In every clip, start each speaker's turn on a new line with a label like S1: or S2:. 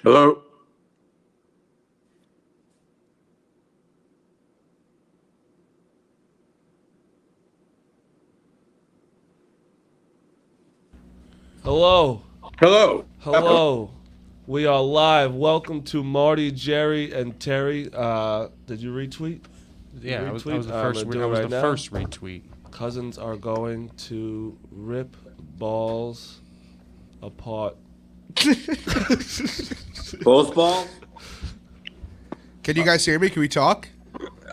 S1: Hello?
S2: Hello.
S1: Hello?
S2: Hello. We are live. Welcome to Marty, Jerry, and Terry. Did you retweet?
S3: Yeah, I was the
S2: I'm
S3: first.
S2: gonna do
S3: I
S2: it
S3: was
S2: right
S3: the
S2: now.
S3: first retweet.
S2: Cousins are going to rip balls apart.
S4: Both balls?
S5: Can you guys hear me? Can we talk?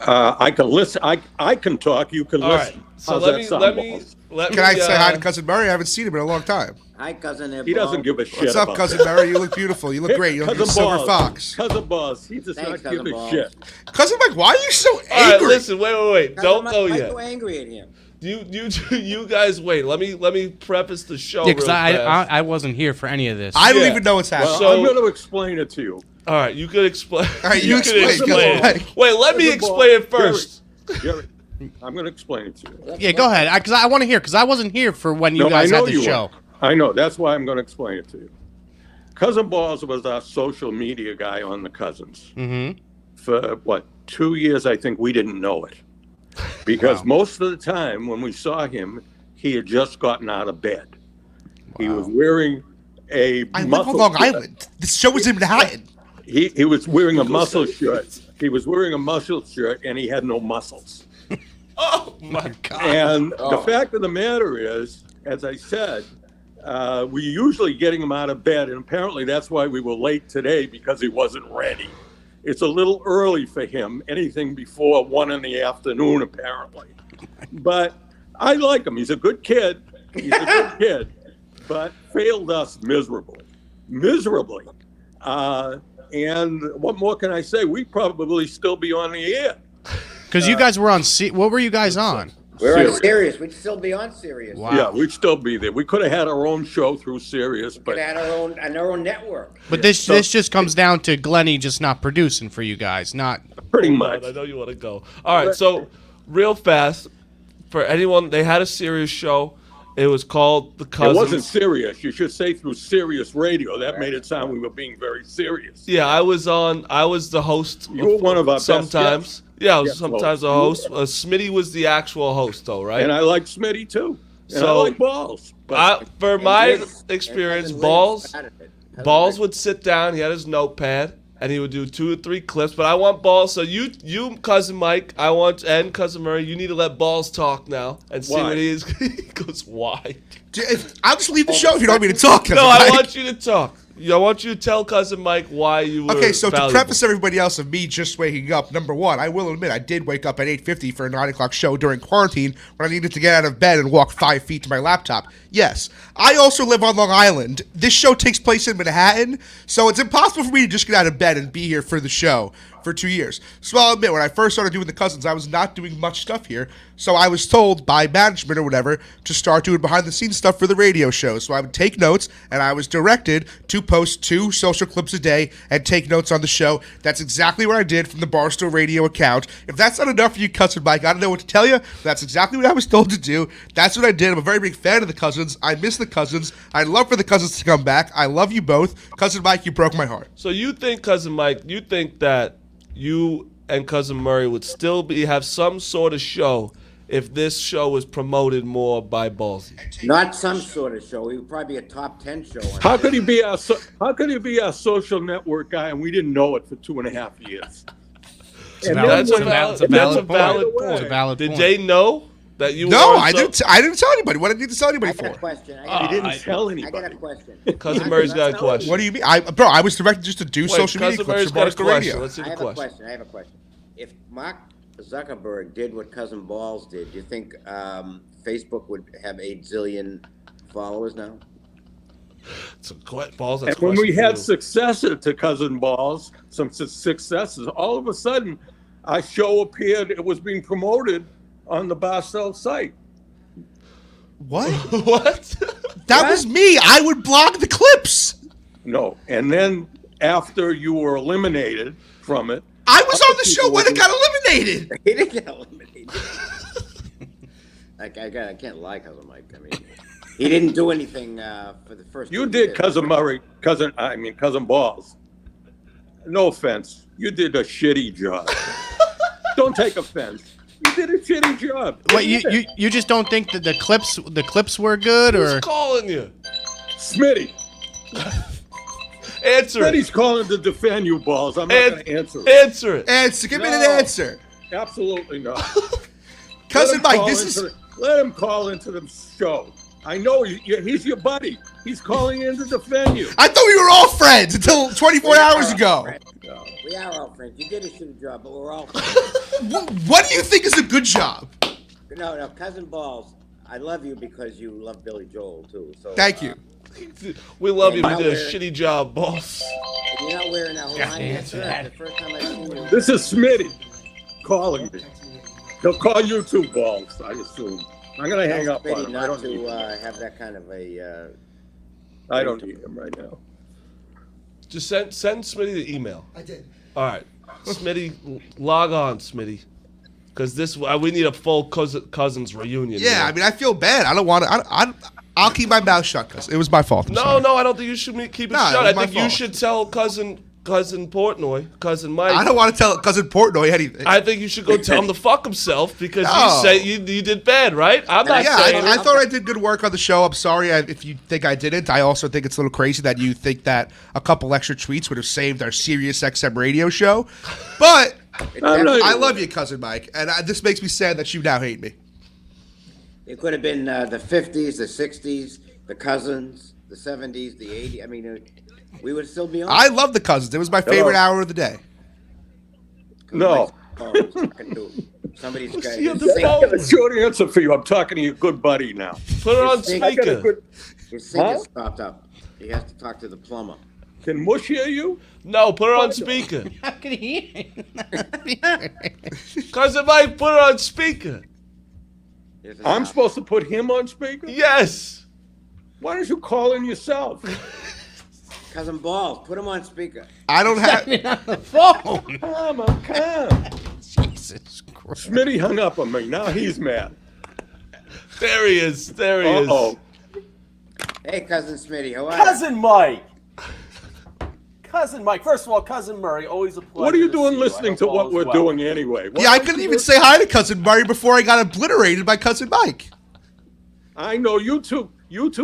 S1: I can listen. I can talk. You can
S2: All right.
S1: listen.
S2: So
S1: How's
S2: let
S1: that
S2: me
S1: sound,
S2: let me
S1: Balls?
S2: let
S5: Can
S2: me.
S5: I say hi to Cousin Murray? I haven't seen him in a long time.
S4: Hi, cousin.
S1: He doesn't give a shit.
S5: What's up,
S1: about
S5: Cousin
S1: that.
S5: Murray? You look beautiful. You look great. You look like a
S1: Cousin
S5: silver
S1: Balls.
S5: fox.
S1: Cousin Boss. He does
S4: Thanks,
S1: not give
S4: Cousin
S1: a
S4: Balls.
S1: shit.
S5: Cousin Mike, why are you so
S2: All right,
S5: angry?
S2: listen. Wait. Don't
S4: Cousin
S2: go
S4: Mike, why
S2: yet.
S4: are you angry at him?
S2: You guys wait. Let me preface the show.
S3: Yeah, because
S2: real fast.
S3: I wasn't here for any of this.
S5: I don't
S2: Yeah.
S5: even know what's happening.
S1: Well,
S2: So-
S1: I'm going to explain it to you.
S2: All right, you could explain.
S5: All right, you
S2: could
S5: explain, Cousin Mike.
S2: Wait, let me
S1: Cousin Balls.
S2: explain it first.
S1: Jerry, I'm going to explain it to you.
S3: Yeah, go ahead. Because I want to hear. Because I wasn't here for when you guys
S1: I know
S3: had the
S1: you
S3: show.
S1: were. I know. That's why I'm going to explain it to you. Cousin Balls was our social media guy on the Cousins.
S3: Mm-hmm.
S1: For 2 years, I think we didn't know it. Because
S3: Wow.
S1: most of the time when we saw him, he had just gotten out of bed. He was wearing a
S5: I live
S1: muscle
S5: on Long
S1: shirt.
S5: Island. This show was in Manhattan.
S1: He was wearing a muscle shirt. He was wearing a muscle shirt and he had no muscles.
S2: Oh my God!
S1: And the fact of the matter is, as I said, we're usually getting him out of bed, and apparently that's why we were late today, because he wasn't ready. It's a little early for him, anything before 1 in the afternoon, apparently. But I like him. He's a good kid. He's a good kid, but failed us miserably. And what more can I say? We'd probably still be on the air.
S3: Because you guys were on. What were you guys on?
S4: We're on
S1: Serious.
S4: Sirius. We'd still be on Sirius.
S3: Wow.
S1: Yeah, we'd still be there. We could have had our own show through Sirius,
S4: We
S1: but
S4: had our own network.
S3: But this just comes down to Glenny just not producing for you guys. Not.
S1: pretty
S2: Hold
S1: much.
S2: on, I know you want to go. All right, so real fast for anyone, they had a serious show. It was called The
S1: It
S2: Cousins.
S1: wasn't serious. You should say through Sirius Radio. That made it sound we were being very serious.
S2: Yeah, I was the host.
S1: You were one of our best
S2: sometimes.
S1: guests.
S2: Yeah, I was
S1: Yeah,
S2: sometimes
S1: well,
S2: a host. Smitty was the actual host, though, right?
S1: And I like Smitty too. And
S2: So-
S1: I like Balls. But
S2: For my
S4: And Liz-
S2: experience,
S4: and cousin Liz
S2: Balls
S4: started it. Cousin
S2: Balls
S4: Liz.
S2: would sit down. He had his notepad, and he would do 2 or 3 clips. But I want Balls. So you, cousin Mike, and cousin Murray, you need to let Balls talk now and see
S1: Why?
S2: what he is. He goes, why?
S5: I'll just leave the show if you don't want me to talk. Cousin
S2: No, I
S5: Mike.
S2: want you to talk. I want you to tell cousin Mike why you were
S5: Okay, so
S2: valuable.
S5: to preface everybody else of me just waking up, number one, I will admit I did wake up at 8:50 for a 9 o'clock show during quarantine when I needed to get out of bed and walk 5 feet to my laptop. Yes, I also live on Long Island. This show takes place in Manhattan, so it's impossible for me to just get out of bed and be here for the show for 2 years. So I'll admit, when I first started doing the Cousins, I was not doing much stuff here, so I was told by management or whatever to start doing behind-the-scenes stuff for the radio show. So I would take notes, and I was directed to post 2 social clips a day and take notes on the show. That's exactly what I did from the Barstool Radio account. If that's not enough for you, Cousin Mike, I don't know what to tell you. That's exactly what I was told to do. That's what I did. I'm a very big fan of the Cousins. I miss the Cousins. I'd love for the Cousins to come back. I love you both. Cousin Mike, you broke my heart.
S2: So you think, cousin Mike, you think that you and cousin Murray would still have some sort of show if this show was promoted more by Ballsy?
S4: Not some sort of show. He would probably be a top 10 show.
S1: how could he be our social network guy and we didn't know it for 2.5 years?
S3: It's a
S1: And
S3: valid,
S2: that's
S3: it's
S2: a
S3: a
S2: valid-
S3: valid, it's a valid
S2: that's a valid
S3: point.
S2: point.
S3: It's a valid
S2: Did
S3: point.
S2: they know that you?
S5: No,
S2: weren't
S5: I
S2: so-
S5: didn't. I didn't tell anybody. What did I need to tell anybody
S4: I got a
S5: for?
S4: question.
S1: He didn't tell
S4: I
S1: anybody.
S4: got a question.
S2: Cousin Murray's got a question.
S5: What do you mean? I was directed just to do
S2: Wait,
S5: social media
S2: cousin
S5: clips
S2: Murray's
S5: for
S2: got a
S5: Barstool
S2: question.
S5: Radio.
S2: Let's see
S4: I
S2: the
S4: have a
S2: question.
S4: question. I have a question. If Mark Zuckerberg did what Cousin Balls did, do you think Facebook would have 8 zillion followers now?
S2: It's a Balls.
S1: And
S2: That's a
S1: when we
S2: question for
S1: had
S2: you.
S1: successor to Cousin Balls, some successes, all of a sudden, our show appeared. It was being promoted on the Barstool site.
S5: What?
S2: What?
S5: That was me. I would blog the clips.
S1: No. And then after you were eliminated from it,
S5: I was on the show when it got eliminated.
S4: He didn't get eliminated. I can't lie, Cousin Mike. I mean, he didn't do anything for the first.
S1: you
S4: 2
S1: did,
S4: years.
S1: Cousin Murray, Cousin Balls. no offense. You did a shitty job. Don't take offense. You did a shitty job.
S3: What you just don't think that the clips were good,
S2: Who's
S3: or
S2: calling you?
S1: Smitty.
S2: Answer it.
S1: Smitty's calling to defend you, Balls. I'm not going to answer it.
S2: Answer it.
S5: Answer. Give me an
S1: No.
S5: answer.
S1: Absolutely not.
S5: Cousin
S1: Let him
S5: Mike,
S1: call
S5: this is...
S1: let him call into the show. I know he's your buddy. He's calling in to defend you.
S5: I thought we were all friends until 24 hours ago.
S4: We are all friends. You did a shitty job, but we're all friends.
S5: What do you think is a good job?
S4: No, Cousin Balls, I love you because you love Billy Joel, too. So
S5: Thank you.
S2: We love you. We did a
S4: We're-
S2: shitty job, boss.
S4: You're not wearing that Hawaiian shirt. The first time I seen you.
S1: This is Smitty calling me. He'll call you too, Balls, I assume. I'm going to hang up on
S4: Pity
S1: him. I
S4: not
S1: don't need
S4: to
S1: him.
S4: have that kind of a.
S1: I don't need him right now.
S2: Just send Smitty the email.
S5: I did.
S2: All right, Smitty, log on, Smitty, because we need a full cousins reunion.
S5: Yeah,
S2: here.
S5: I mean, I feel bad. I don't want to. I'll keep my mouth shut because it was my fault. I'm
S2: No,
S5: sorry.
S2: no, I don't think you should keep it
S5: No, it
S2: shut.
S5: was
S2: I
S5: my
S2: think you
S5: fault.
S2: should tell cousin Portnoy, cousin Mike.
S5: I don't want to tell cousin Portnoy anything.
S2: I think you should go tell him to fuck himself because
S5: No.
S2: you say you did bad, right? I'm not
S5: yeah,
S2: saying
S5: I
S2: it.
S5: thought I did good work on the show. I'm sorry if you think I didn't. I also think it's a little crazy that you think that a couple extra tweets would have saved our Sirius XM radio show. But I love you, cousin Mike, and this makes me sad that you now hate me.
S4: It could have been the 50s, the 60s, the cousins, the 70s, the 80s. I mean, we would still be on.
S5: I love the cousins. It was my favorite hour of the day.
S1: No.
S4: Somebody's got
S2: See,
S1: I got a short answer for you. I'm talking to your good buddy now.
S2: Put it on
S4: I got a
S2: speaker.
S4: His sink
S1: Huh?
S4: is stopped up. He has to talk to the plumber.
S1: Can Mush hear you?
S2: No, put it on speaker.
S3: how could he?
S2: Cousin Mike, put it on speaker.
S4: There's a
S1: I'm
S4: stop.
S1: supposed to put him on speaker?
S2: Yes.
S1: Why don't you call in yourself?
S4: Cousin Balls, put him on speaker.
S5: I don't have.
S3: on the phone.
S1: Come.
S3: Jesus Christ.
S1: Smitty hung up on me. Now he's mad.
S2: There he is. There he is.
S1: Uh-oh.
S4: Hey, Cousin Smitty, how are you?
S6: Cousin Mike. Cousin Mike. First of all, Cousin Murray, always a pleasure.
S1: What are you
S6: to
S1: doing
S6: see you.
S1: listening
S6: I
S1: to
S6: hope
S1: what
S6: all is
S1: we're
S6: well.
S1: doing anyway? What
S5: Yeah, I
S1: are
S5: couldn't
S1: you
S5: even
S1: doing?
S5: say hi to cousin Murray before I got obliterated by cousin Mike.
S1: I know you two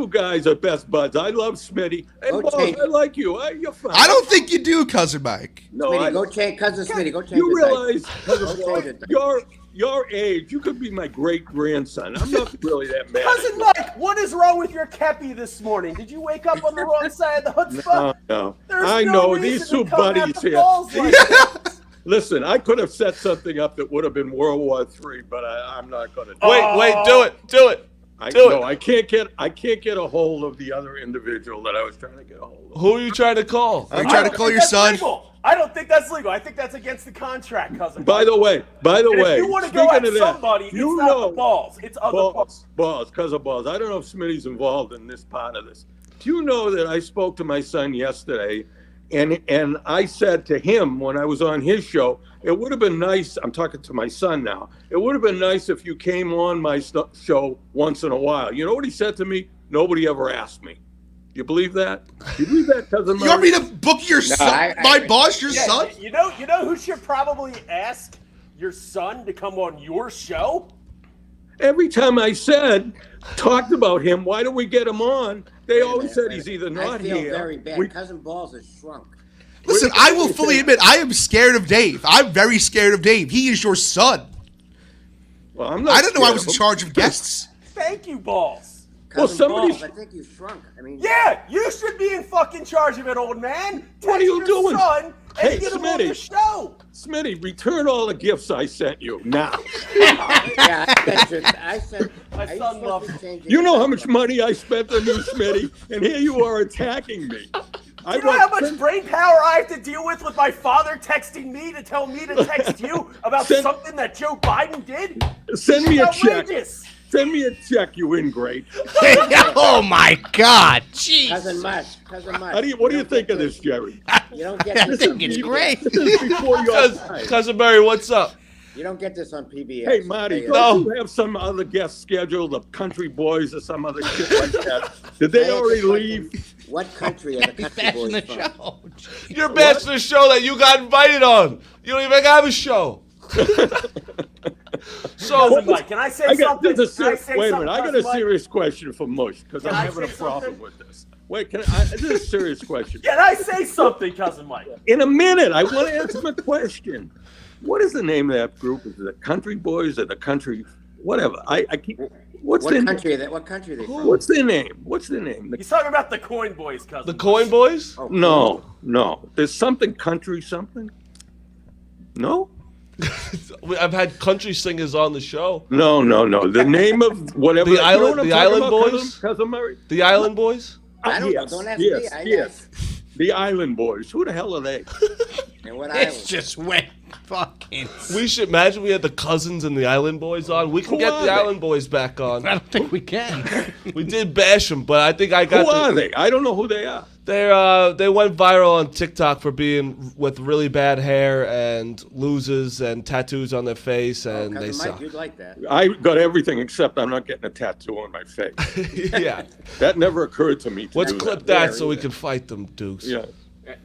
S1: guys are best buds. I love Smitty. And Balls,
S4: Okay.
S1: I like you. You're fine.
S5: I don't think you do, cousin Mike.
S1: No,
S4: Smitty,
S1: I
S4: go change. Cousin Smitty, go change.
S1: You
S4: the diaper.
S1: realize, Cousin
S4: Go
S1: Balls,
S4: change the diaper.
S1: your age, you could be my great grandson. I'm not really that mad.
S6: Cousin Mike, what is wrong with your kepi this morning? Did you wake up on the wrong side of the chutzpah?
S1: No.
S6: There's
S1: I
S6: no
S1: know
S6: reason
S1: these
S6: to
S1: two
S6: come at
S1: buddies
S6: the
S1: here.
S6: balls like that.
S1: Listen, I could have set something up that would have been World War III, but I'm not going to. do it.
S2: Wait, do it. Do it. Do it.
S1: I can't get a hold of the other individual that I was trying to get a hold of.
S2: Who are you trying to call?
S5: Are you
S6: I
S5: trying to
S6: don't
S5: call
S6: think
S5: your
S6: that's
S5: son?
S6: legal. I don't think that's legal. I think that's against the contract, Cousin
S1: By
S6: Mike.
S1: the way,
S6: And if you want to go
S1: speaking
S6: at
S1: of that,
S6: somebody, it's
S1: you
S6: not
S1: know,
S6: the balls. It's other balls.
S1: Balls, cousin Balls. I don't know if Smitty's involved in this part of this. Do you know that I spoke to my son yesterday, and I said to him when I was on his show, it would have been nice. I'm talking to my son now. It would have been nice if you came on my show once in a while. You know what he said to me? Nobody ever asked me. You believe that? You believe that, cousin?
S5: You want me to book your son? My boss, your
S6: Yeah,
S5: son?
S6: you know who should probably ask your son to come on your show?
S1: Every time I talked about him, why don't we get him on? They
S4: Wait a
S1: always
S4: minute,
S1: said
S4: wait a
S1: he's
S4: minute.
S1: either not
S4: I feel
S1: here.
S4: very bad.
S1: we-
S4: Cousin Balls has shrunk.
S5: Listen, I will fully admit I am scared of Dave. I'm very scared of Dave. He is your son.
S1: Well, I'm not
S5: I didn't know I
S1: scared
S5: was
S1: of
S5: in
S1: him.
S5: charge of guests.
S6: Thank you, balls.
S1: Well,
S4: Cousin
S1: somebody
S4: Balls,
S1: sh-
S4: I think you shrunk. I mean,
S6: Yeah, you should be in fucking charge of it, old man.
S1: What are
S6: Text
S1: you
S6: your
S1: doing?
S6: Son and
S1: Hey,
S6: get him on
S1: Smitty.
S6: the show.
S1: Smitty, return all the gifts I sent you now.
S4: yeah, I said.
S6: My
S4: are you
S6: son
S4: supposed
S6: loves
S4: to
S6: it.
S4: change
S1: You
S4: it?
S1: know how much money I spent on you, Smitty, and here you are attacking me.
S6: You know how much brain power I have to deal with my father texting me to tell me to text you about
S1: Send-
S6: something that Joe Biden did?
S1: Send me a
S6: It's
S1: check.
S6: outrageous.
S1: Send me a check, you ingrate.
S3: Oh my God. Jeez.
S4: Cousin Mush. Cousin Mush.
S1: What do you
S4: don't
S1: think
S4: get
S1: of this, Jerry?
S4: You don't get
S3: I
S4: this.
S3: think it's great.
S1: This is before your time.
S2: Cousin Murray, what's up?
S4: You don't get this on PBS.
S1: Hey, Marty,
S4: Okay,
S1: don't
S2: No.
S1: you have some other guests scheduled, the Country Boys or some other shit like that? Did they
S4: I have
S1: already
S4: to fucking-
S1: leave?
S4: What country are the country
S3: Bashing
S4: boys
S3: the
S4: from?
S3: show.
S2: You're bashing the show that you got invited on. You don't even have a show. So,
S6: Cousin Mike, can I say something?
S1: Wait a
S6: Something,
S1: minute. I got a
S6: Cousin Mike?
S1: serious question for Mush because
S6: Can
S1: I'm
S6: I
S1: having a
S6: say
S1: problem
S6: something?
S1: with this. Wait, this is a serious question.
S6: Can I say something, Cousin Mike?
S1: In a minute, I want to answer my question. What is the name of that group? Is it the Country Boys or the Country? Whatever. I keep. What's
S4: What
S1: their
S4: country are they? What country are they from?
S1: What's their name? What's their name?
S6: He's talking about the Coin Boys, Cousin.
S2: the Coin Boys?
S4: Oh,
S1: No. There's something country something. No.
S2: I've had country singers on the show.
S1: No. The name of whatever.
S2: The
S1: you know
S2: Island-
S1: what I'm
S2: the
S1: talking
S2: Island
S1: about,
S2: Boys?
S1: Cousin Murray.
S2: The Island Boys?
S4: I don't know. Don't ask me.
S1: Yes. The Island Boys. Who the hell are they?
S4: And what
S3: It's
S4: island?
S3: just went fucking.
S2: We should imagine we had the Cousins and the Island Boys on. We can
S1: Who
S2: get
S1: are
S2: the
S1: they?
S2: Island Boys back on.
S3: I don't think we can.
S2: We did bash them, but I think I
S1: Who
S2: got
S1: are they? I don't know who they are.
S2: They went viral on TikTok for being with really bad hair and losers and tattoos on their face, and they
S4: Cousin Mike,
S2: suck.
S4: you'd like that.
S1: I got everything except I'm not getting a tattoo on my face.
S2: Yeah.
S1: That never occurred to me. To
S2: Let's
S1: do
S2: clip
S1: that.
S2: that so we can fight them, Dukes.
S1: Yeah.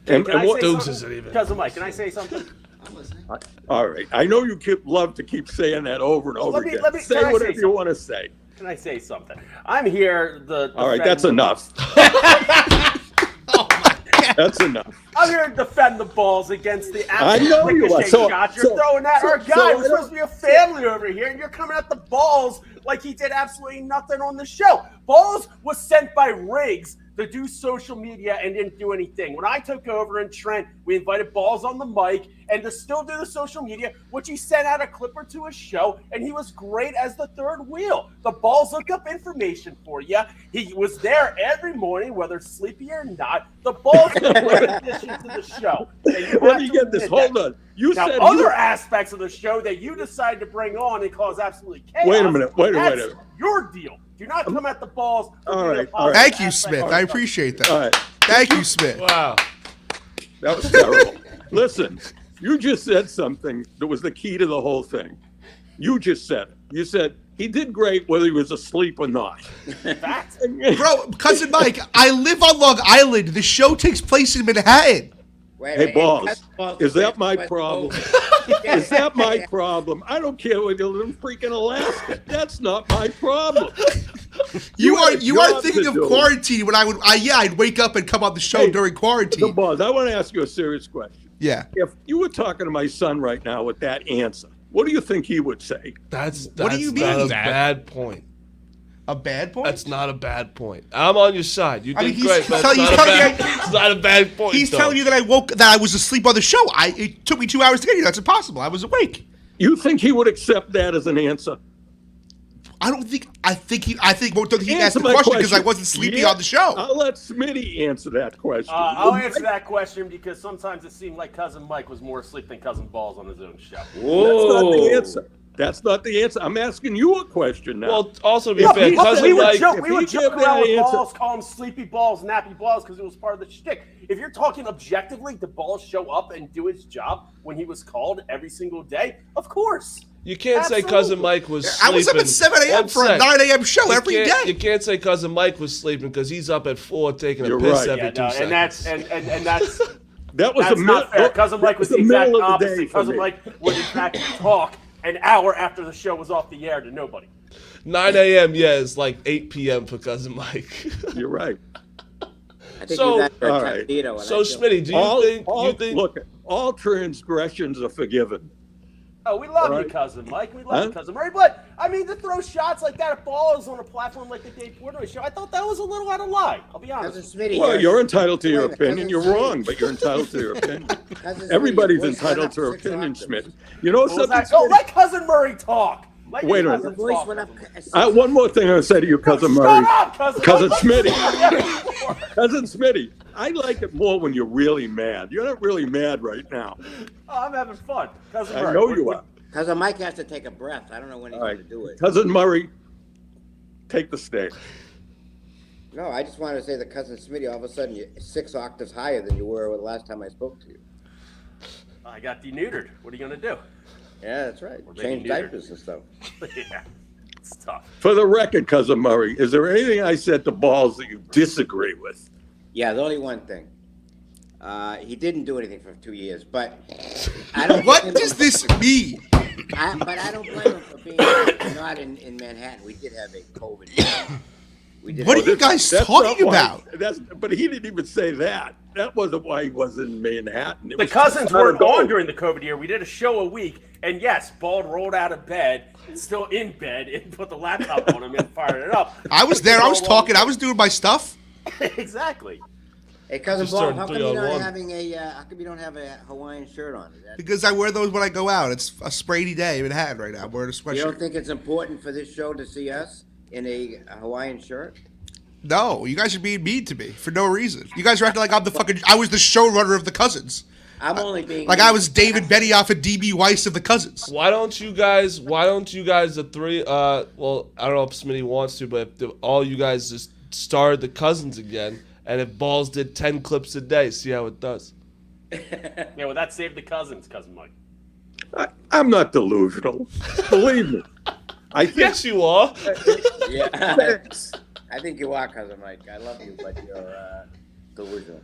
S6: Can I
S1: what-
S6: say
S2: Dukes
S6: something?
S2: isn't even-
S6: Cousin Mike, can I say something?
S4: I'm listening.
S1: All right. I know you love to keep saying that over and over again.
S6: Let me-
S1: say
S6: can I
S1: whatever
S6: say
S1: you want to say.
S6: Can I say something? I'm here.
S1: All right. That's enough. That's enough.
S6: I'm here to defend the balls against the
S1: I know
S6: absolute
S1: you are.
S6: ricochet
S1: So-
S6: shots you're
S1: so-
S6: throwing at
S1: so-
S6: our
S1: so
S6: guy.
S1: I
S6: We're supposed to be a family over here, and you're coming at the balls like he did absolutely nothing on the show. Balls was sent by Riggs to do social media and didn't do anything. When I took over in Trent, we invited Balls on the mic and to still do the social media, which he sent out a clip or two a show, and he was great as the third wheel. The Balls look up information for you. He was there every morning, whether sleepy or not. The Balls is a great addition to the show. And you
S1: Let
S6: have
S1: me
S6: to
S1: get this.
S6: admit
S1: Hold
S6: that.
S1: on. You
S6: Now,
S1: said
S6: other aspects of the show that you decide to bring on and cause absolutely chaos.
S1: Wait a minute, wait a
S6: that's
S1: minute.
S6: your deal. Do not come at the Balls. for
S1: All
S6: being a
S1: right, all right.
S6: positive
S5: Thank you,
S6: aspect
S5: Smith.
S6: of
S5: I
S6: the show.
S5: appreciate that.
S1: All right.
S5: Thank you, Smith.
S2: Wow.
S1: That was terrible. Listen, you just said something that was the key to the whole thing. You just said it. You said he did great whether he was asleep or not.
S6: Fact.
S5: Bro, Cousin Mike, I live on Long Island. The show takes place in Manhattan.
S4: Wait,
S1: Hey,
S4: wait,
S1: Balls,
S4: Balls,
S1: is that
S4: wait,
S1: my
S4: wait,
S1: problem?
S4: oh.
S1: Is that my problem? I don't care whether you live in freaking Alaska. That's not my problem.
S5: You
S1: had
S5: are
S1: a
S5: you are
S1: job
S5: thinking
S1: to
S5: of
S1: do.
S5: quarantine when I'd wake up and come on the show
S1: Hey,
S5: during
S1: The
S5: quarantine.
S1: Balls, I want to ask you a serious question.
S5: Yeah.
S1: If you were talking to my son right now with that answer, what do you think he would say?
S2: That's
S5: What do you
S2: not
S5: mean?
S2: a bad point.
S5: A bad point?
S2: That's not a bad point. I'm on your side. You
S5: I
S2: did
S5: mean, he's
S2: great. But
S5: telling-
S2: it's,
S5: he's
S2: not a
S5: telling
S2: bad,
S5: you-
S2: it's not a bad point.
S5: He's
S2: though.
S5: telling you that I was asleep on the show. It took me 2 hours to get here. That's impossible. I was awake.
S1: You think he would accept that as an answer?
S5: I don't think. I think he asked
S1: Answer
S5: the
S1: my
S5: question because I wasn't sleepy
S1: Yeah,
S5: on the show.
S1: I'll let Smitty answer that question.
S6: I'll answer that question because sometimes it seemed like Cousin Mike was more asleep than Cousin Balls on his own show.
S1: That's not the answer. That's not the answer. I'm asking you a question now.
S2: Well, also to be
S6: Yeah,
S2: fair,
S6: but
S2: cousin
S6: we would
S2: Mike.
S6: joke,
S1: if
S6: we
S1: he
S6: would
S1: gave
S6: joke
S1: that
S6: around with
S1: answer-
S6: Balls, call him Sleepy Balls, Nappy Balls, because it was part of the shtick. If you're talking objectively, did Balls show up and do his job when he was called every single day? Of course.
S2: You can't say
S6: Absolutely.
S2: Cousin Mike was
S5: I
S2: sleeping.
S5: was up at 7 a.m.
S2: One
S5: for a
S2: sec.
S5: 9 a.m. show
S2: You
S5: every
S2: can't-
S5: day.
S2: You can't say Cousin Mike was sleeping because he's up at 4 taking a
S1: You're
S2: piss
S1: right.
S2: every
S6: Yeah,
S2: 2
S6: no,
S2: seconds.
S6: and that's and that's
S1: that was
S6: that's
S1: the
S6: not fair.
S1: mid-
S6: Cousin Mike
S1: that
S6: was the
S1: middle
S6: exact
S1: of the day
S6: opposite.
S1: for
S6: Cousin
S1: me.
S6: Mike would in fact talk an hour after the show was off the air to nobody.
S2: 9 a.m. Yeah, it's like 8 p.m. for Cousin Mike.
S1: You're right.
S4: I think
S2: So-
S4: you got your
S1: all right.
S4: tuxedo, and
S2: So
S4: I feel-
S2: Smitty, do you think?
S1: Look, all transgressions are forgiven.
S6: Oh, we love
S1: All right.
S6: you, Cousin Mike. We love you,
S1: Huh?
S6: Cousin Murray. But, I mean, to throw shots like that at Balls on a platform like the Dave Portnoy show, I thought that was a little out of line. I'll be honest.
S4: Cousin Smitty.
S1: Well, you're entitled to your
S4: Wait a minute,
S1: opinion. You're
S4: Cousin
S1: wrong,
S4: Smitty.
S1: but you're entitled to your opinion.
S4: Cousin Smitty,
S1: Everybody's
S4: your voice went
S1: entitled
S4: up
S1: to their
S4: 6
S1: opinion,
S4: octaves.
S1: Smith. You know
S6: What was
S1: something?
S6: that? Oh,
S1: Smitty?
S6: let Cousin Murray talk. Let
S1: Wait a
S6: your
S1: minute.
S6: cousin
S4: Your voice
S6: talk,
S4: went up.
S6: Cousin
S1: One more thing I'm going to say to you, Cousin
S6: Shut
S1: Murray.
S6: up, Cousin
S1: Cousin
S6: Mike.
S1: Smitty. Cousin Smitty, I like it more when you're really mad. You're not really mad right now.
S6: Oh, I'm having fun. Cousin
S1: I
S6: Murray.
S1: know you are.
S4: Cousin Mike has to take a breath. I don't know when he's
S1: All
S4: going
S1: right.
S4: to do it.
S1: Cousin Murray, take the stage.
S4: No, I just wanted to say that Cousin Smitty, all of a sudden, you're 6 octaves higher than you were the last time I spoke to you.
S6: I got deneutered. What are you going to do?
S4: Yeah, that's right.
S6: Or maybe
S4: Change
S6: neither.
S4: diapers and stuff.
S6: Yeah, it's tough.
S1: For the record, Cousin Murray, is there anything I said to Balls that you disagree with?
S4: Yeah, the only one thing. He didn't do anything for 2 years, but I don't.
S5: What
S4: blame
S5: does
S4: him.
S5: this mean?
S4: But I don't blame him for being not in Manhattan. We did have a COVID. We did.
S5: What
S4: have
S5: are you guys talking about?
S1: But he didn't even say that. That wasn't why he was in Manhattan. It
S6: The
S1: was
S6: cousins
S1: just let
S6: weren't
S1: it go.
S6: on during the COVID year. We did a show a week, and yes, Bald rolled out of bed, still in bed, and put the laptop on him and fired it up.
S5: I was there. I was talking. I was doing my stuff.
S6: Exactly.
S4: Hey, cousin
S2: Just
S4: Bob,
S2: turned
S4: how come
S2: 3
S4: you're
S2: on
S4: not
S2: 1.
S4: having a? How come you don't have a Hawaiian shirt on? Is that,
S5: Because I wear those when I go out. It's a sprayy day in Manhattan right now. I'm wearing a
S4: you don't
S5: sweatshirt.
S4: think it's important for this show to see us in a Hawaiian shirt?
S5: No, you guys are being mean to me for no reason. You guys are acting like I'm the fucking. I was the showrunner of the Cousins.
S4: I'm only being
S5: Like I was David Benioff and DB Weiss of the Cousins.
S2: Why don't you guys the three well, I don't know if Smitty wants to, but if all you guys just started the Cousins again, and if Balls did 10 clips a day, see how it does.
S6: Yeah, well, that saved the cousins, cousin Mike.
S1: I'm not delusional. Believe me. I think
S2: Yes, you are.
S4: Yeah, I think you are, cousin Mike. I love you, but you're delusional.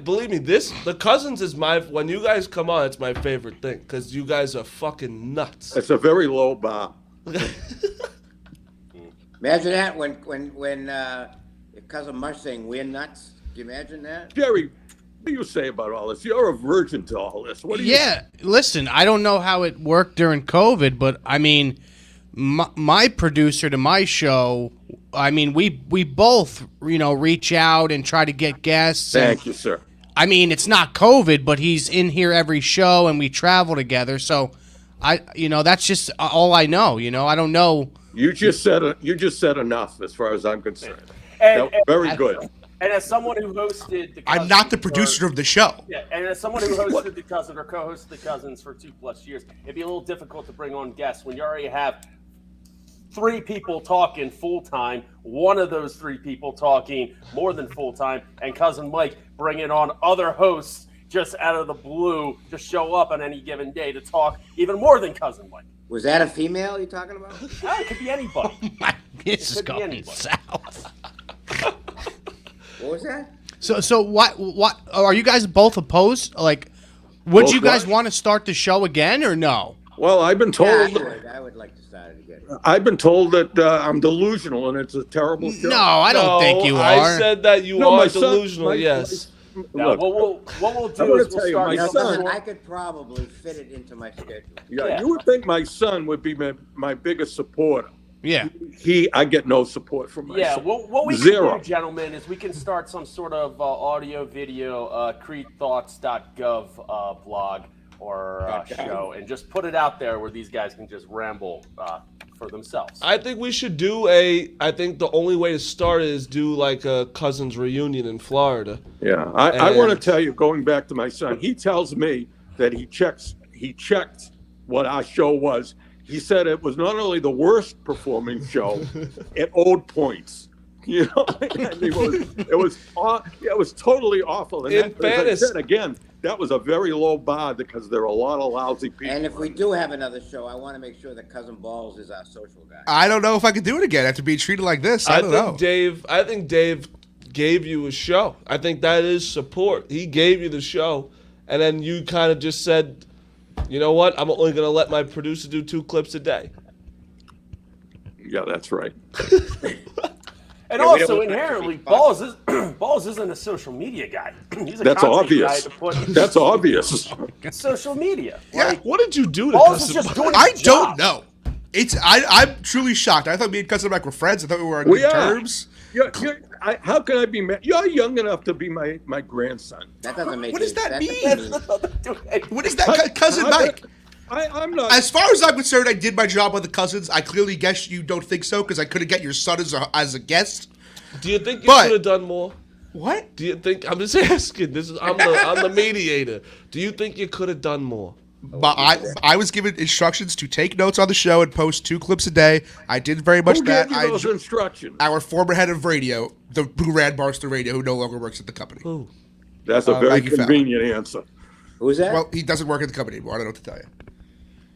S2: Believe me, the Cousins is when you guys come on, it's my favorite thing because you guys are fucking nuts.
S1: it's a very low bar.
S4: Imagine that when your cousin Mush saying we're nuts. Can you imagine that?
S1: Jerry, what do you say about all this? You're a virgin to all this. What do you
S3: Yeah, listen, I don't know how it worked during COVID, but I mean, my producer to my show, I mean, we both, reach out and try to get guests.
S1: Thank you, sir.
S3: I mean, it's not COVID, but he's in here every show and we travel together. So that's just all I know. I don't know.
S1: You just said enough as far as I'm concerned.
S6: And,
S1: Very good.
S6: and as someone who hosted the
S5: I'm not the
S6: Cousins
S5: producer of the show.
S6: Yeah, and as someone who hosted the Cousins or co-hosted the Cousins for 2+ years, it'd be a little difficult to bring on guests when you already have 3 people talking full time, one of those 3 people talking more than full time, and cousin Mike bringing on other hosts just out of the blue to show up on any given day to talk even more than cousin Mike.
S4: Was that a female you're talking about?
S6: It could be anybody.
S3: This is
S6: could be
S3: going
S6: anybody.
S3: south.
S4: What was that?
S3: So what are you guys both opposed? Like, would
S1: Both
S3: you guys
S1: what?
S3: want to start the show again or no?
S1: Well, I've been
S4: Yeah,
S1: told.
S4: I would like to start it again.
S1: I've been told that I'm delusional and it's a terrible show.
S3: No, I don't think you
S2: I
S3: are.
S2: said that you
S1: No,
S2: are
S1: my son-
S2: delusional,
S1: my-
S2: yes.
S6: Now,
S1: Look,
S6: what we'll
S1: I'm
S6: do
S1: gonna
S6: is we'll
S1: tell you,
S6: start
S1: my
S4: Now,
S6: some
S1: son-
S4: cousin,
S6: sort-
S4: I could probably fit it into my schedule.
S1: yeah, you would think my son would be my biggest supporter.
S3: Yeah.
S1: I get no support from my
S6: Yeah,
S1: son.
S6: what we
S1: Zero.
S6: can do, gentlemen, is we can start some sort of audio, video, CreedThoughts.gov blog or show, and just put it out there where these guys can just ramble for themselves.
S2: I think we should I think the only way to start is do like a Cousins reunion in Florida.
S1: Yeah, I want to
S2: And-
S1: tell you, going back to my son, he tells me that he checked what our show was. He said it was not only the worst performing show, it owed points. And it was totally awful. And
S2: In
S1: as I
S2: fairness-
S1: said again, that was a very low bar because there are a lot of lousy people.
S4: And if we do have another show, I want to make sure that Cousin Balls is our social guy.
S5: I don't know if I could do it again after being treated like this. I don't know.
S2: I think Dave gave you a show. I think that is support. He gave you the show, and then you kind of just said, you know what? I'm only going to let my producer do 2 clips a day.
S1: Yeah, that's right.
S6: And
S4: Yeah, we
S6: also
S4: don't-
S6: inherently, Balls isn't a social media guy. He's a
S1: That's
S6: content
S1: obvious.
S6: guy to put
S1: That's obvious.
S6: social media.
S5: Yeah.
S6: Like,
S2: What did you do to
S6: Balls is
S2: Cousin
S6: just
S2: Mike?
S6: doing
S5: I
S6: his
S5: don't
S6: job.
S5: know. I'm truly shocked. I thought me and cousin Mike were friends. I thought we were on
S1: We
S5: good
S1: are.
S5: terms.
S1: How can I be mad? You're young enough to be my grandson.
S4: That doesn't make
S5: What does
S4: any
S5: that
S4: sense.
S5: mean? What is that, cousin
S1: How-
S5: Mike?
S1: I'm not.
S5: As far as I'm concerned, I did my job on the Cousins. I clearly guess you don't think so because I couldn't get your son as a guest.
S2: Do you think you
S5: But-
S2: could have done more?
S5: What?
S2: Do you think? I'm just asking. I'm the mediator. Do you think you could have done more?
S5: But I was given instructions to take notes on the show and post 2 clips a day. I did very much
S1: Who
S5: that.
S1: gave you those instructions?
S5: Our former head of radio, who ran Barstool Radio, who no longer works at the company.
S2: Ooh.
S1: That's a very
S5: Maggie Fallon.
S1: convenient answer.
S4: Who's that?
S5: Well, he doesn't work at the company anymore. I don't know what to tell you.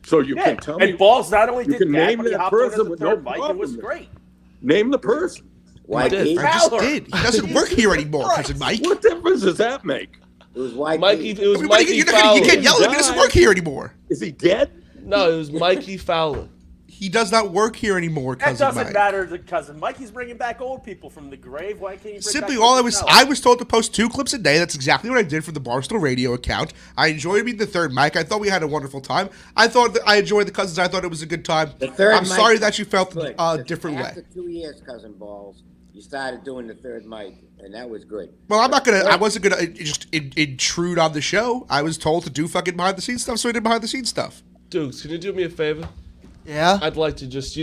S1: So you
S6: Yeah,
S1: can tell me.
S6: and Balls not only
S1: You
S6: did
S1: can
S6: that,
S1: name
S6: but he
S1: that
S6: hopped on as
S1: person
S6: a
S1: with no
S6: third mic. It was
S1: problem.
S6: great.
S1: Name the person.
S4: YP?
S5: I just
S6: Fowler.
S5: did. He doesn't work here anymore, cousin Mike.
S1: What difference does that make?
S4: It was YP.
S2: Mikey, it was
S5: Everybody,
S2: Mikey
S5: you
S2: Fowler.
S5: can't yell at him. He doesn't work here anymore.
S1: Is he dead?
S2: No, it was Mikey Fowler.
S5: He does not work here anymore,
S6: That
S5: cousin
S6: doesn't
S5: Mike.
S6: matter to cousin Mike. He's bringing back old people from the grave. Why can't you bring
S5: Simply
S6: back
S5: all
S6: cousin
S5: I
S6: Fowler?
S5: was told to post 2 clips a day. That's exactly what I did for the Barstool Radio account. I enjoyed being the third mic. I thought we had a wonderful time. I thought that I enjoyed the cousins. I thought it was a good time.
S4: The third
S5: I'm
S4: mic
S5: sorry that you felt
S4: Good.
S5: a different way.
S4: After 2 years, cousin Balls, you started doing the third mic, and that was good.
S5: Well, I wasn't gonna just intrude on the show. I was told to do fucking behind the scenes stuff, so I did behind the scenes stuff.
S2: Dukes, can you do me a favor?
S7: Yeah.
S2: I'd like to just,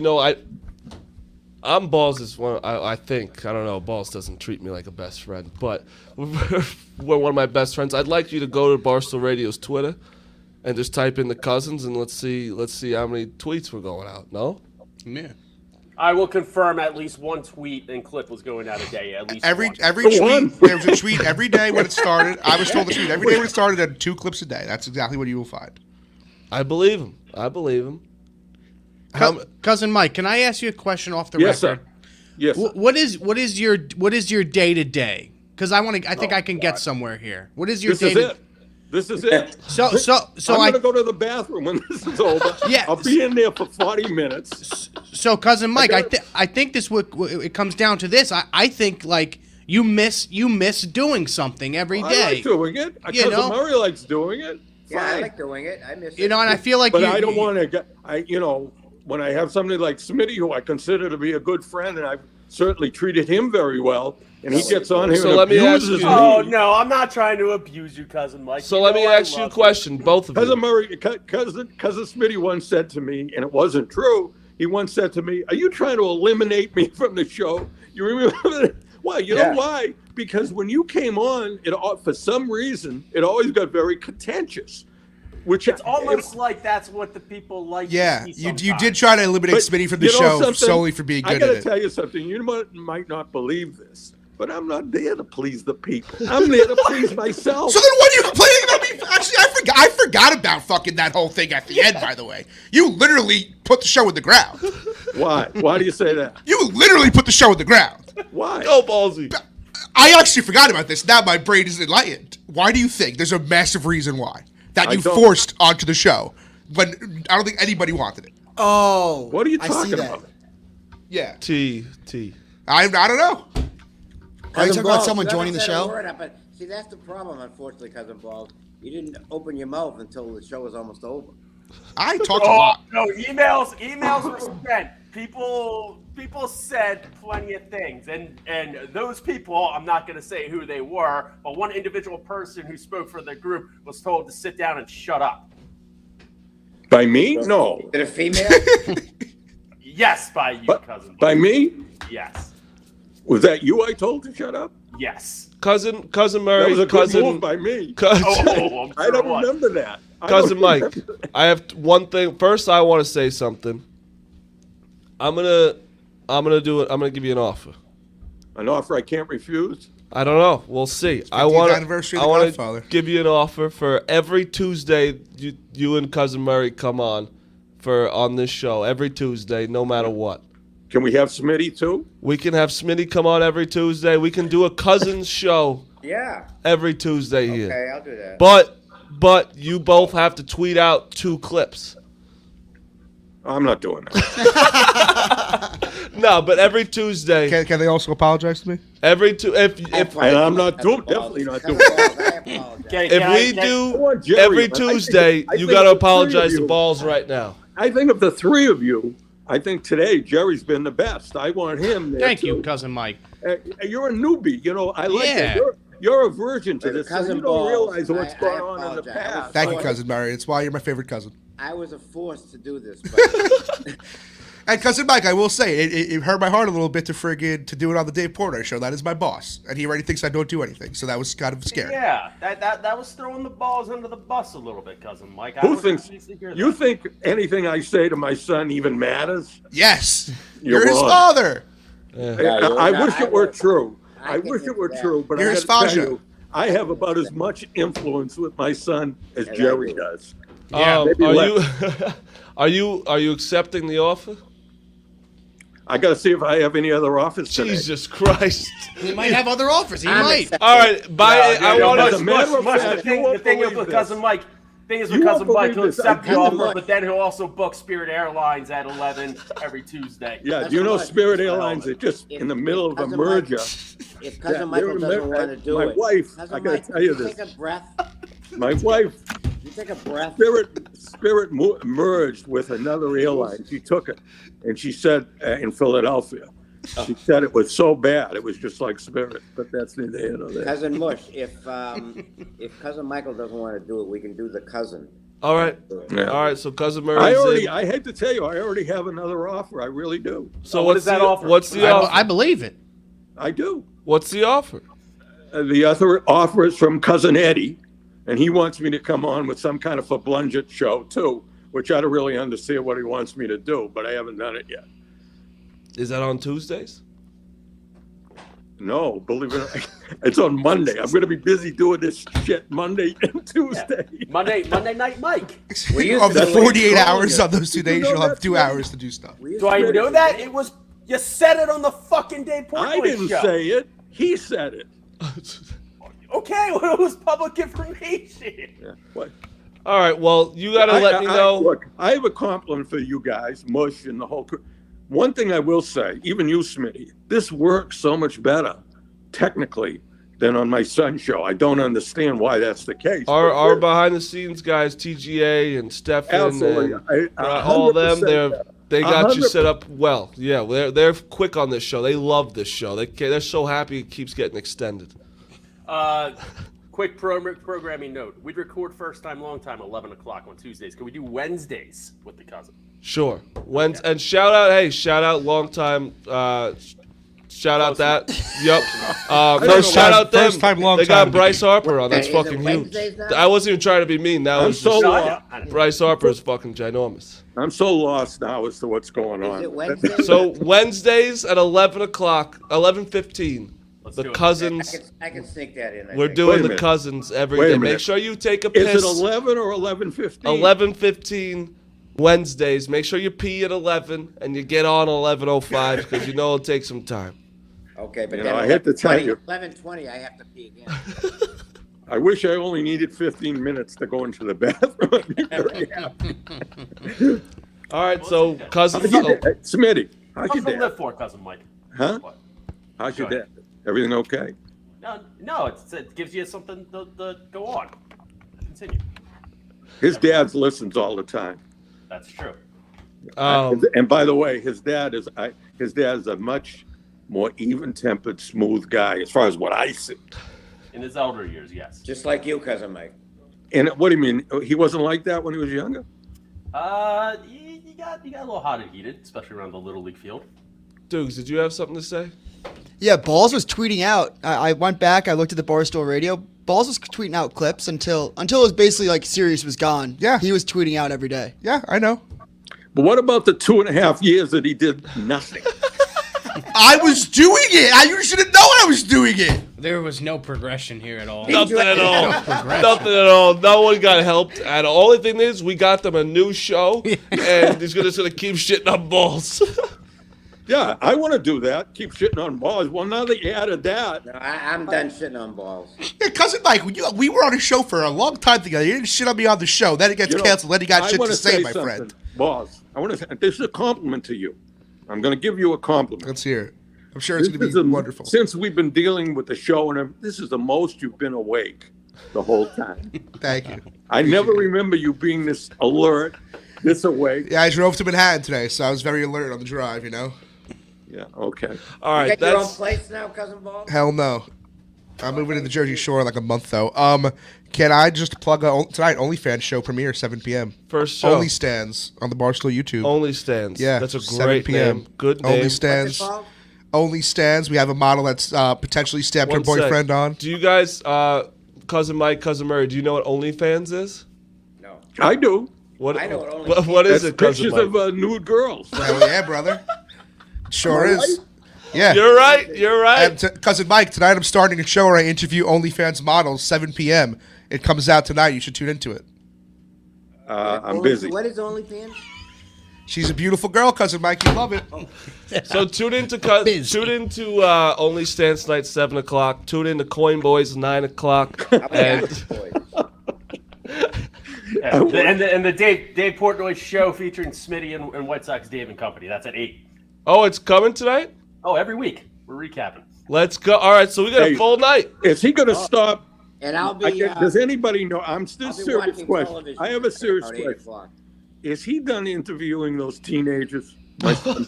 S2: I'm Balls' one. I think, I don't know. Balls doesn't treat me like a best friend, but we're one of my best friends. I'd like you to go to Barstool Radio's Twitter and just type in the cousins, and let's see how many tweets we're going out. No?
S3: Yeah.
S6: I will confirm at least one tweet and clip was going out a day. At least
S5: Every
S6: one.
S5: tweet, there was a tweet every day when it started. I was told to tweet every day when it started, and 2 clips a day. That's exactly what you will find.
S2: I believe him.
S3: Cousin Mike, can I ask you a question off the
S1: Yes,
S3: record?
S1: sir. Yes. Sir.
S3: What is your day to day? Because I think I can get somewhere here. What is your
S1: This
S3: day?
S1: is it. This is it.
S3: So
S1: I'm going to go to the bathroom when this is over.
S3: Yeah.
S1: I'll be in there for 40 minutes.
S3: So cousin Mike, I think this it comes down to this. I think like you miss doing something every
S1: I
S3: day.
S1: like doing it.
S3: You
S1: Cousin
S3: know?
S1: Murray likes doing it.
S4: Yeah, I
S1: Fine.
S4: like doing it. I miss it.
S3: You know, and I feel like
S1: But
S3: you,
S1: I don't want to get, when I have somebody like Smitty, who I consider to be a good friend, and I've certainly treated him very well, and he gets on here
S2: So
S1: and
S2: let me ask
S1: abuses
S2: you-
S1: me.
S6: Oh no, I'm not trying to abuse you, cousin Mike.
S2: So
S6: You
S2: let
S6: know
S2: me
S6: I
S2: ask you a
S6: love
S2: question, both of
S1: Cousin
S2: you.
S1: Murray, cousin Smitty once said to me, and it wasn't true. He once said to me, "Are you trying to eliminate me from the show?" You remember that? Why? You know why? Because when you came on, for some reason, it always got very contentious. Which
S6: It's almost like that's what the people like.
S5: Yeah,
S6: to see
S5: you did
S6: sometimes.
S5: try to eliminate
S1: But
S5: Smitty from the
S1: you know
S5: show
S1: something?
S5: solely for being
S1: I
S5: good
S1: got
S5: at
S1: to
S5: it.
S1: tell you something. You might not believe this, but I'm not there to please the people. I'm there to please myself.
S5: So then what are you complaining about me? Actually, I forgot about fucking that whole thing at the end, by the way. You literally put the show in the ground.
S1: Why? Why do you say that?
S5: You literally put the show in the ground.
S1: Why?
S2: Go Ballsy.
S5: I actually forgot about this. Now my brain is enlightened. Why do you think there's a massive reason why that
S1: I
S5: you
S1: don't.
S5: forced onto the show when I don't think anybody wanted it?
S7: Oh.
S1: What are you
S7: I see
S1: talking
S7: that.
S1: about?
S5: Yeah.
S2: T.
S5: I don't know.
S7: Are you
S4: Cousin
S7: talking about
S4: Balls,
S7: someone
S4: you haven't
S7: joining the
S4: said a
S7: show?
S4: word up, but see, that's the problem, unfortunately, cousin Balls. You didn't open your mouth until the show was almost over.
S5: I talked a
S6: Oh
S5: lot.
S6: no, emails were sent. People said plenty of things, and those people, I'm not going to say who they were, but one individual person who spoke for the group was told to sit down and shut up.
S1: By me? No.
S4: Is it a female?
S6: Yes, by you, cousin.
S1: By me?
S6: Yes,
S1: Was that you I told to shut up?
S6: yes.
S2: Cousin
S1: That
S2: Murray,
S1: was a good
S2: cousin,
S1: move by me.
S2: cousin,
S6: Oh, I'm
S1: I
S6: sure
S1: don't
S6: it was.
S1: remember that. I
S2: cousin
S1: don't
S2: Mike.
S1: remember that.
S2: I have one thing. First, I want to say something. I'm gonna do it. I'm gonna give you an offer.
S1: An offer I can't refuse.
S2: I don't know. We'll see. I
S5: 50th
S2: want
S5: anniversary of
S2: I
S5: The
S2: want
S5: Godfather.
S2: to give you an offer for every Tuesday. You and cousin Murray come on on this show every Tuesday, no matter what.
S1: Can we have Smitty too?
S2: We can have Smitty come on every Tuesday. We can do a cousins show
S4: Yeah.
S2: every Tuesday here.
S4: Okay, I'll do that.
S2: But you both have to tweet out 2 clips.
S1: I'm not doing that.
S2: No, but every Tuesday,
S5: Can they also apologize to me?
S2: if
S1: And I'm not doing. Definitely not doing.
S4: Cousin Balls, I apologize.
S2: if we
S1: I
S2: do
S1: want Jerry,
S2: every
S1: but I think-
S2: Tuesday,
S1: I
S2: you
S1: think
S2: got to
S1: the three of
S2: apologize to
S1: you-
S2: Balls right now.
S1: I think of the 3 of you. I think today Jerry's been the best. I want him there.
S3: Thank you,
S1: too.
S3: cousin Mike.
S1: You're a newbie. I like
S3: Yeah.
S1: that. You're a virgin to
S4: But
S1: this. So
S4: cousin
S1: you don't
S4: Balls,
S1: realize what's
S4: I
S1: going on in the
S4: apologize.
S1: past.
S5: Thank you, cousin Mary. It's why you're my favorite cousin.
S4: I was forced to do this, but
S5: And cousin Mike, I will say, it hurt my heart a little bit to do it on the Dave Portnoy show. That is my boss, and he already thinks I don't do anything, so that was kind of scary.
S6: Yeah, that was throwing the balls under the bus a little bit, cousin Mike. I
S1: Who
S6: was
S1: thinks?
S6: pleased to hear
S1: You
S6: that.
S1: think anything I say to my son even matters?
S5: Yes,
S1: You're
S5: you're his
S1: wrong.
S5: father.
S1: I wish it were true. I
S4: can
S1: wish it
S4: get
S1: were
S4: that.
S1: true, but
S5: You're
S1: I
S5: his
S1: gotta tell
S5: Faja.
S1: you, I have about as much influence with my son as
S4: And I
S1: Jerry
S4: do.
S1: does.
S3: Yeah,
S1: maybe
S2: are you accepting the offer?
S1: I got to see if I have any other offers today.
S2: Jesus Christ.
S3: He might have other offers. He
S4: I'm
S3: might.
S4: accepting.
S2: All right, bye.
S6: No,
S2: I
S6: no,
S2: want
S6: Mush,
S1: as a
S2: to.
S1: matter of
S6: Mush,
S1: fact,
S6: the
S1: you
S6: thing
S1: won't
S6: is
S1: believe
S6: with
S1: this.
S6: Cousin Mike. Thing is
S1: You
S6: with
S1: won't
S6: Cousin Mike, he'll
S1: believe this.
S6: accept the
S4: Cousin
S6: offer,
S4: Mike.
S6: but then he'll also book Spirit Airlines at 11 every Tuesday.
S1: Yeah,
S4: That's
S1: do you know
S4: what-
S1: Spirit Airlines are just
S4: If-
S1: in the middle
S4: if
S1: of a
S4: Cousin
S1: merger?
S4: If Cousin
S1: Yeah,
S4: Michael
S1: they're
S4: doesn't
S1: in
S4: want to do
S1: my
S4: it,
S1: wife,
S4: Cousin
S1: I gotta
S4: Mike,
S1: tell you
S4: take
S1: this.
S4: a breath.
S1: My wife,
S4: You take a breath.
S1: Spirit merged with another airline. She took it, and she said in Philadelphia, she said it was so bad it was just like Spirit. But that's neither here nor there.
S4: Cousin Mush, if Cousin Michael doesn't want to do it, we can do the cousin.
S2: All right.
S1: Yeah.
S2: All right, so Cousin Murray's in.
S1: I hate to tell you, I already have another offer. I really do.
S2: So
S6: What
S2: what's
S6: is that
S2: the
S6: offer?
S2: What's the offer?
S3: I believe it.
S1: I do.
S2: What's the offer?
S1: The other offer is from Cousin Eddie, and he wants me to come on with some kind of a bludgeon show too, which I don't really understand what he wants me to do, but I haven't done it yet.
S2: Is that on Tuesdays?
S1: No, believe it or not, it's on Monday. I'm going to be busy doing this shit Monday and Tuesday.
S6: Monday Night Mike.
S4: We used
S5: Of
S4: to
S5: the
S4: do it.
S5: 48
S1: calling
S5: hours
S1: it.
S5: on those 2
S1: Did you
S5: days,
S1: know
S5: you'll have
S1: that's
S5: 2
S1: right?
S5: hours to do stuff.
S4: We used
S6: Do
S4: to
S6: I
S4: do
S6: know that? It was you said it on the fucking Dave Portnoy
S1: I didn't
S6: show.
S1: say it. He said it.
S6: Okay, well, it was public information.
S1: Yeah. What?
S2: All right, well, you got to let me know.
S1: Look, I have a compliment for you guys, Mush and the whole crew. One thing I will say, even you, Smitty, this works so much better, technically, than on my son's show. I don't understand why that's the case.
S2: Our
S1: but
S2: our
S1: it-
S2: behind the scenes guys, TGA and Stefan
S1: Absolutely.
S2: and
S1: I-
S2: all of them,
S1: 100%
S2: they got you
S1: 100%.
S2: set up well. Yeah, they're quick on this show. They love this show. They're so happy it keeps getting extended.
S6: Quick programming note. We'd record first time, long time, 11 o'clock on Tuesdays. Can we do Wednesdays with the cousin?
S2: Sure. And shout out long time. Shout out that. Yep. No,
S5: First
S2: shout
S5: time-
S2: out them.
S5: first time, long
S2: they got
S5: time.
S2: Bryce Harper on. That's
S4: Is it
S2: fucking huge.
S4: Wednesdays now?
S2: I wasn't even trying to be mean. That
S1: I'm
S2: was
S1: so
S2: just,
S1: lost.
S2: Bryce Harper is fucking ginormous.
S1: I'm so lost now as to what's going on.
S4: Is it Wednesday?
S2: So Wednesdays at 11 o'clock, 11:15.
S6: Let's
S2: The
S6: do it.
S2: cousins.
S4: I can sneak that in. I
S2: We're
S4: think.
S2: doing
S1: Wait a
S2: the
S1: minute.
S2: cousins every
S1: Wait a
S2: day.
S1: minute.
S2: Make sure you take a
S1: Is
S2: piss.
S1: it 11 or 11:15?
S2: 11:15 Wednesdays. Make sure you pee at 11 and you get on 11:05 because you know it'll take some time.
S4: Okay, but
S1: You
S4: then
S1: know, I hate to tell you.
S4: 11:20, I have to pee again.
S1: I wish I only needed 15 minutes to go into the bathroom. I'd be very happy.
S2: All right, so cousins.
S1: How's your dad? Smitty, how's
S6: How's
S1: your
S6: the
S1: dad?
S6: live for, cousin Mike?
S1: Huh?
S6: What?
S1: How's your
S6: Go
S1: dad? Everything okay?
S6: No, it gives you something to go on. Continue.
S1: His dad listens all the time.
S6: That's true.
S1: And by the way, his dad is a much more even-tempered, smooth guy, as far as what I see.
S6: In his elder years, yes.
S4: Just like you, cousin Mike.
S1: And what do you mean? He wasn't like that when he was younger?
S6: You got a little hot and heated, especially around the Little League field.
S2: Dukes, did you have something to say?
S7: Yeah, Balls was tweeting out. I went back. I looked at the Barstool Radio. Balls was tweeting out clips until it was basically like Sirius was gone.
S5: Yeah.
S7: he was tweeting out every day.
S5: Yeah, I know.
S1: But what about the 2.5 years that he did nothing?
S5: I was doing it. You should have known I was doing it.
S3: There was no progression here at all.
S2: Nothing at all.
S3: Progression.
S2: Nothing at all. No one got helped. And the only thing is, we got them a new show, and he's just gonna keep shitting on balls.
S1: Yeah, I want to do that. Keep shitting on balls. Well, now that you added that,
S4: No, I'm done shitting on balls.
S5: Yeah, cousin Mike, we were on a show for a long time together. You didn't shit on me on the show. Then it gets
S1: you know,
S5: canceled. Then you got
S1: I
S5: shit
S1: wanna
S5: to say, my
S1: something.
S5: friend.
S1: Boss, I want to. This is a compliment to you. I'm going to give you a compliment.
S5: Let's hear it. I'm sure it's
S1: This
S5: going
S1: is
S5: to be
S1: the-
S5: wonderful.
S1: Since we've been dealing with the show, and this is the most you've been awake the whole time.
S5: Thank you.
S1: I never remember you being this alert, this awake.
S5: Yeah, I drove to Manhattan today, so I was very alert on the drive, you know?
S1: Yeah, okay.
S2: All
S4: You
S2: right,
S4: got your own
S2: that's
S4: place now, cousin Balls?
S5: Hell no. I'm moving to the Jersey Shore in like a month, though. Can I just plug tonight? OnlyFans show premiere 7 p.m.
S2: first show.
S5: Only stands on the Barstool YouTube.
S2: Only stands.
S5: Yeah,
S2: that's a
S5: 7
S2: great
S5: p.m.
S2: name. Good name.
S5: Only
S4: What's it
S5: stands.
S4: called?
S5: Only stands. We have a model that's potentially stabbed her
S2: One sec.
S5: boyfriend on.
S2: Do you guys, cousin Mike, cousin Murray, do you know what OnlyFans is?
S4: No.
S1: I do.
S2: What?
S4: I know what OnlyFans
S2: what is
S1: That's
S2: it, cousin
S1: pictures
S2: Mike?
S1: of nude girls.
S5: Hell yeah, brother. Sure
S1: Am I
S5: is.
S1: right?
S5: Yeah.
S2: You're right. You're right.
S5: And cousin Mike, tonight I'm starting a show where I interview OnlyFans models, 7 p.m. It comes out tonight. You should tune into it.
S1: I'm busy.
S4: What is OnlyFans?
S5: She's a beautiful girl, cousin Mike. You love it.
S2: So tune into
S3: Busy.
S2: Only Stance Night 7:00. Tune into Coin Boys 9:00. And
S6: And the Dave Portnoy show featuring Smitty and White Sox Dave and Company. That's at 8.
S2: oh, it's coming tonight.
S6: Oh, every week we're recapping.
S2: Let's go. All right, so we got a full night.
S1: Is he going to stop?
S4: And I'll be.
S1: Does anybody know? I'm still
S4: I'll be
S1: serious
S4: watching
S1: question.
S4: television
S1: I have a serious
S4: about 8
S1: question.
S4: o'clock.
S1: Is he done interviewing those teenagers? My son.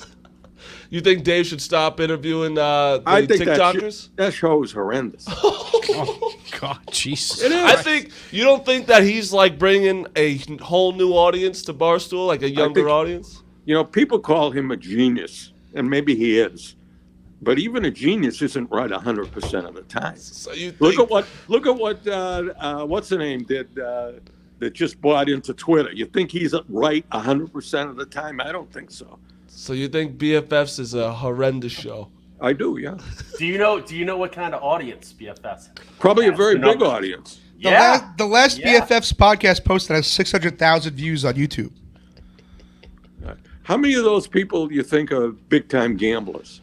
S2: You think Dave should stop interviewing the
S1: I think
S2: TikTokers?
S1: that show is horrendous.
S3: Oh God, Jesus.
S1: It is.
S2: I think you don't think that he's like bringing a whole new audience to Barstool, like a younger audience.
S1: You know, people call him a genius, and maybe he is. But even a genius isn't right 100% of the time.
S2: So you
S1: Look
S2: think,
S1: at what what's the name did that just bought into Twitter. You think he's right 100% of the time? I don't think so.
S2: so you think BFFs is a horrendous show?
S1: I do, yeah.
S6: Do you know what kind of audience BFS?
S1: Probably a
S6: That's
S1: very
S6: the
S1: big
S6: number.
S1: audience.
S5: The last
S6: Yeah.
S5: BFFs podcast posted has 600,000 views on YouTube.
S1: How many of those people do you think are big time gamblers?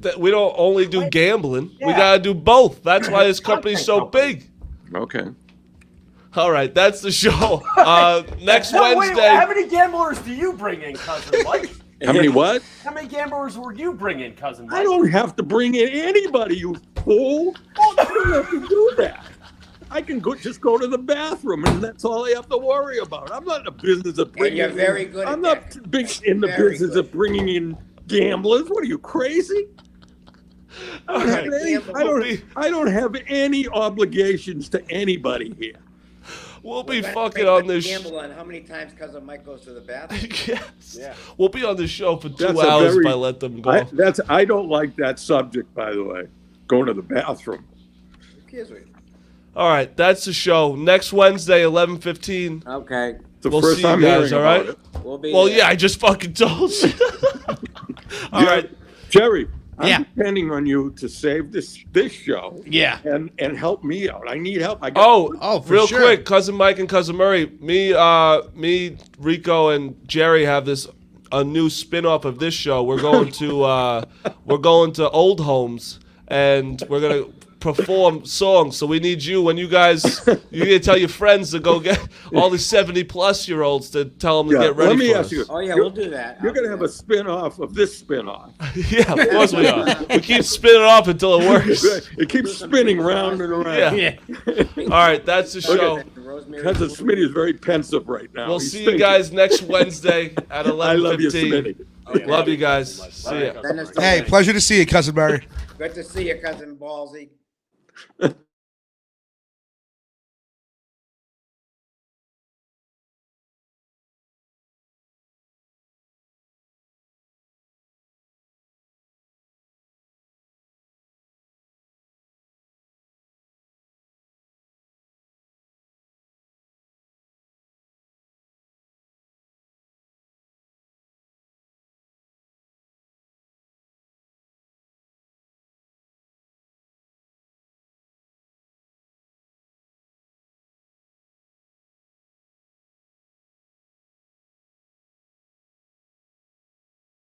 S2: That we don't only do gambling. We
S6: Yeah.
S2: gotta do both. That's why this company's so big.
S1: Okay.
S2: All right, that's the show. Next
S6: No, wait,
S2: Wednesday.
S6: how many gamblers do you bring in, cousin Mike?
S1: How many what?
S6: How many gamblers were you bringing, cousin Mike?
S1: I don't have to bring in anybody, you fool. I don't have to do that. I can just go to the bathroom, and that's all I have to worry about. I'm not in the business of bringing.
S4: you're very good at
S1: I'm
S4: that.
S1: not big in the
S4: Very
S1: business
S4: good.
S1: of bringing in gamblers. What are you, crazy? I don't, have any, I don't have any obligations to anybody here.
S2: We'll be
S4: Let's
S2: fucking
S4: make
S2: on
S4: a
S2: this.
S4: gamble on how many times cousin Mike goes to the bathroom.
S2: Yes.
S6: Yeah.
S2: We'll be on the show for 2
S1: That's a
S2: hours
S1: very-
S2: if I let them go.
S1: I don't like that subject, by the way. Going to the bathroom.
S4: Who cares what-
S2: All right, that's the show. Next Wednesday, 11:15.
S4: Okay,
S1: It's the
S2: We'll
S1: first
S2: see you
S1: time
S2: guys,
S1: hearing
S2: all
S1: about
S2: right?
S1: it.
S4: we'll be.
S2: Well,
S4: there.
S2: yeah, I just fucking told you. All right.
S1: Jerry, I'm
S3: Yeah.
S1: depending on you to save this show.
S3: Yeah.
S1: And help me out. I need help.
S3: Oh, for
S2: real
S3: sure.
S2: quick, cousin Mike and cousin Murray, me, Rico, and Jerry have a new spin-off of this show. We're going to old homes, and we're gonna perform songs. So we need you when you need to tell your friends to go get all the 70-plus-year-olds to tell them to get ready
S1: let me
S2: for
S1: ask
S2: us.
S1: you.
S4: Oh yeah, we'll do that.
S1: You're going to have a spin-off of this spin-off.
S2: Yeah, of course we are. We keep spinning off until it works.
S1: It keeps spinning round and around.
S2: Yeah.
S3: Yeah.
S2: All right, that's the show.
S1: Cousin Smitty is very pensive right now.
S2: We'll
S1: He's
S2: see you
S1: thinking.
S2: guys next Wednesday at 11:15.
S1: I love you, Smitty.
S2: Love you guys. See ya.
S4: Dennis,
S5: Hey, pleasure to see you, cousin Murray.
S4: good to see you, cousin Ballsy.